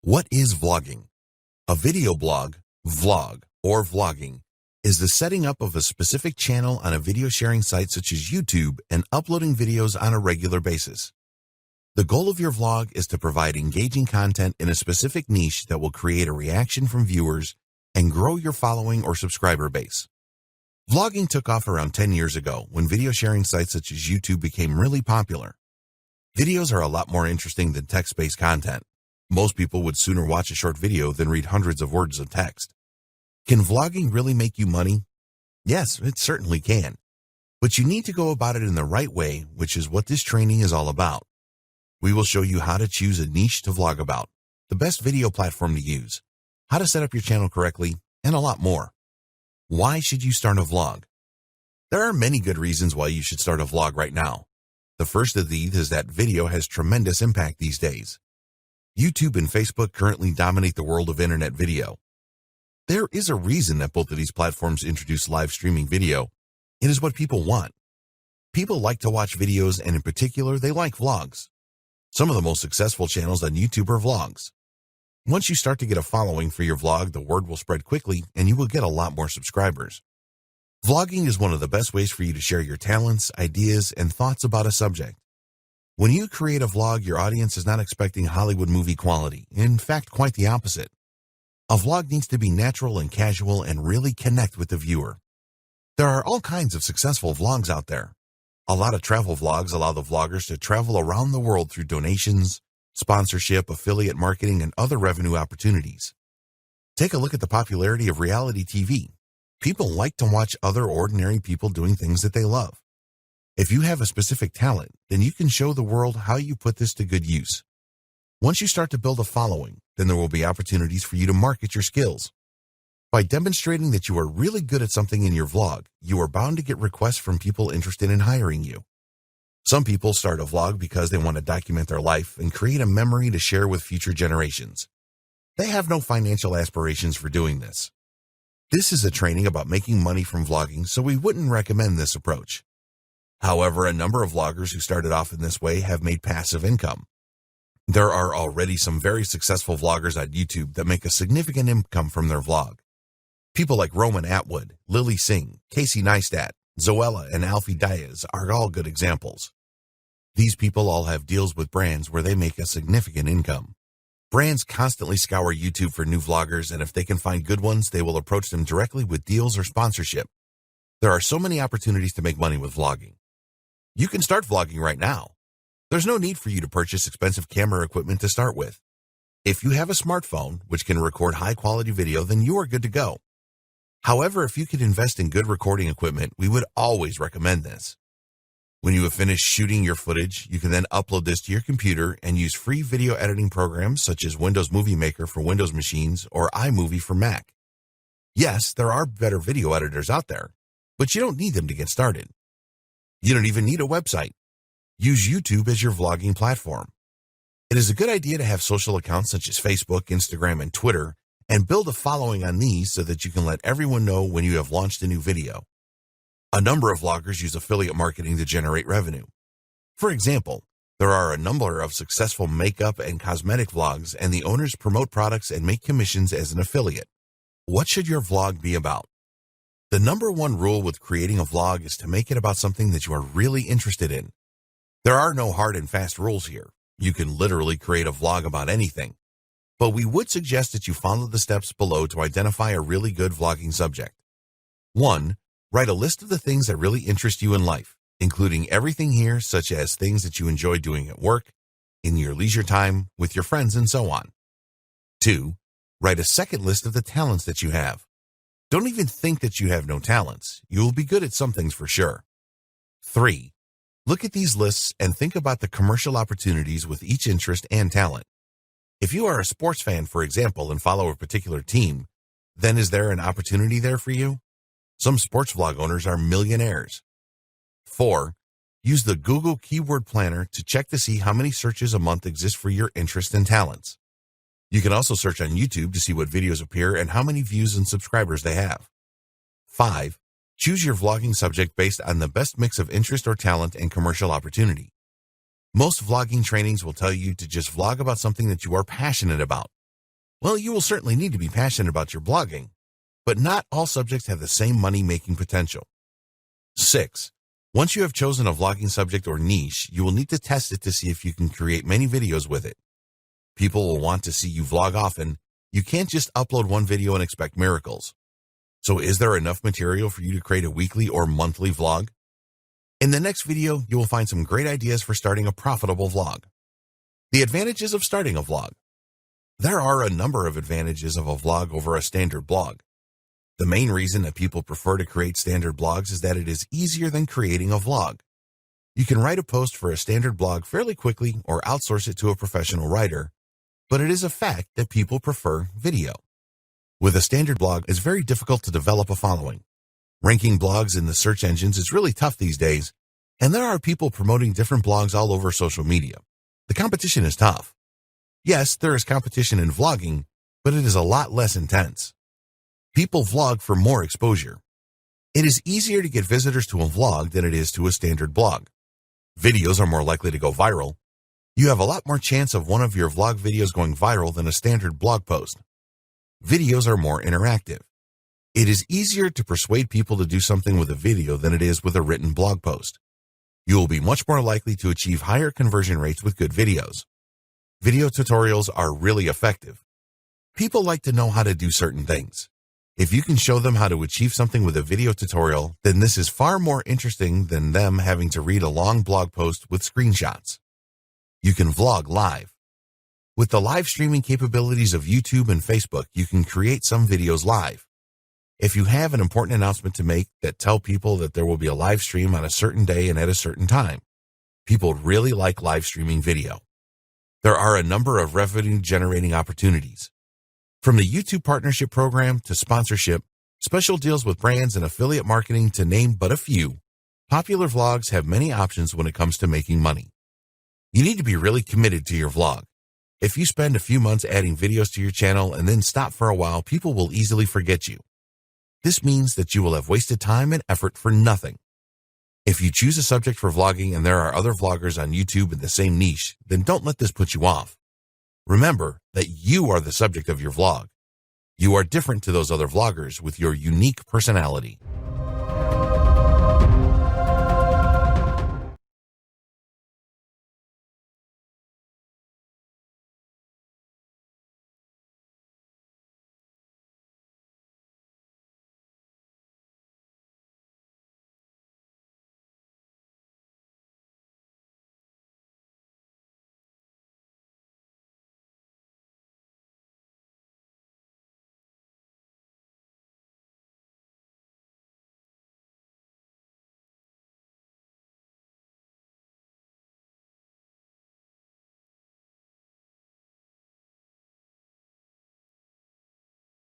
What is vlogging? A video blog, vlog, or vlogging is the setting up of a specific channel on a video sharing site such as YouTube and uploading videos on a regular basis. The goal of your vlog is to provide engaging content in a specific niche that will create a reaction from viewers and grow your following or subscriber base. Vlogging took off around 10 years ago when video sharing sites such as YouTube became really popular. Videos are a lot more interesting than text-based content. Most people would sooner watch a short video than read hundreds of words of text. Can vlogging really make you money? Yes, it certainly can. But you need to go about it in the right way, which is what this training is all about. We will show you how to choose a niche to vlog about, the best video platform to use, how to set up your channel correctly, and a lot more. Why should you start a vlog? There are many good reasons why you should start a vlog right now. The first of these is that video has tremendous impact these days. YouTube and Facebook currently dominate the world of internet video. There is a reason that both of these platforms introduce live streaming video. It is what people want. People like to watch videos, and in particular, they like vlogs. Some of the most successful channels on YouTube are vlogs. Once you start to get a following for your vlog, the word will spread quickly and you will get a lot more subscribers. Vlogging is one of the best ways for you to share your talents, ideas, and thoughts about a subject. When you create a vlog, your audience is not expecting Hollywood movie quality. In fact, quite the opposite. A vlog needs to be natural and casual and really connect with the viewer. There are all kinds of successful vlogs out there. A lot of travel vlogs allow the vloggers to travel around the world through donations, sponsorship, affiliate marketing, and other revenue opportunities. Take a look at the popularity of reality TV. People like to watch other ordinary people doing things that they love. If you have a specific talent, then you can show the world how you put this to good use. Once you start to build a following, then there will be opportunities for you to market your skills. By demonstrating that you are really good at something in your vlog, you are bound to get requests from people interested in hiring you. Some people start a vlog because they want to document their life and create a memory to share with future generations. They have no financial aspirations for doing this. This is a training about making money from vlogging, so we wouldn't recommend this approach. However, a number of vloggers who started off in this way have made passive income. There are already some very successful vloggers on YouTube that make a significant income from their vlog. People like Roman Atwood, Lily Singh, Casey Neistat, Zoella, and Alfie Diaz are all good examples. These people all have deals with brands where they make a significant income. Brands constantly scour YouTube for new vloggers, and if they can find good ones, they will approach them directly with deals or sponsorship. There are so many opportunities to make money with vlogging. You can start vlogging right now. There's no need for you to purchase expensive camera equipment to start with. If you have a smartphone, which can record high-quality video, then you are good to go. However, if you could invest in good recording equipment, we would always recommend this. When you have finished shooting your footage, you can then upload this to your computer and use free video editing programs such as Windows Movie Maker for Windows machines or iMovie for Mac. Yes, there are better video editors out there, but you don't need them to get started. You don't even need a website. Use YouTube as your vlogging platform. It is a good idea to have social accounts such as Facebook, Instagram, and Twitter, and build a following on these so that you can let everyone know when you have launched a new video. A number of vloggers use affiliate marketing to generate revenue. For example, there are a number of successful makeup and cosmetic vlogs, and the owners promote products and make commissions as an affiliate. What should your vlog be about? The number one rule with creating a vlog is to make it about something that you are really interested in. There are no hard and fast rules here. You can literally create a vlog about anything. But we would suggest that you follow the steps below to identify a really good vlogging subject. 1. Write a list of the things that really interest you in life, including everything here such as things that you enjoy doing at work, in your leisure time, with your friends, and so on. 2. Write a second list of the talents that you have. Don't even think that you have no talents. You will be good at some things for sure. 3. Look at these lists and think about the commercial opportunities with each interest and talent. If you are a sports fan, for example, and follow a particular team, then is there an opportunity there for you? Some sports vlog owners are millionaires. 4. Use the Google Keyword Planner to check to see how many searches a month exist for your interests and talents. You can also search on YouTube to see what videos appear and how many views and subscribers they have. 5. Choose your vlogging subject based on the best mix of interest or talent and commercial opportunity. Most vlogging trainings will tell you to just vlog about something that you are passionate about. Well, you will certainly need to be passionate about your blogging, but not all subjects have the same money-making potential. 6. Once you have chosen a vlogging subject or niche, you will need to test it to see if you can create many videos with it. People will want to see you vlog often. You can't just upload one video and expect miracles. So is there enough material for you to create a weekly or monthly vlog? In the next video, you will find some great ideas for starting a profitable vlog. The advantages of starting a vlog. There are a number of advantages of a vlog over a standard blog. The main reason that people prefer to create standard blogs is that it is easier than creating a vlog. You can write a post for a standard blog fairly quickly or outsource it to a professional writer, but it is a fact that people prefer video. With a standard blog, it's very difficult to develop a following. Ranking blogs in the search engines is really tough these days, and there are people promoting different blogs all over social media. The competition is tough. Yes, there is competition in vlogging, but it is a lot less intense. People vlog for more exposure. It is easier to get visitors to a vlog than it is to a standard blog. Videos are more likely to go viral. You have a lot more chance of one of your vlog videos going viral than a standard blog post. Videos are more interactive. It is easier to persuade people to do something with a video than it is with a written blog post. You will be much more likely to achieve higher conversion rates with good videos. Video tutorials are really effective. People like to know how to do certain things. If you can show them how to achieve something with a video tutorial, then this is far more interesting than them having to read a long blog post with screenshots. You can vlog live. With the live streaming capabilities of YouTube and Facebook, you can create some videos live. If you have an important announcement to make that tell people that there will be a live stream on a certain day and at a certain time, people really like live streaming video. There are a number of revenue-generating opportunities. From the YouTube partnership program to sponsorship, special deals with brands and affiliate marketing to name but a few, popular vlogs have many options when it comes to making money. You need to be really committed to your vlog. If you spend a few months adding videos to your channel and then stop for a while, people will easily forget you. This means that you will have wasted time and effort for nothing. If you choose a subject for vlogging and there are other vloggers on YouTube in the same niche, then don't let this put you off. Remember that you are the subject of your vlog. You are different to those other vloggers with your unique personality.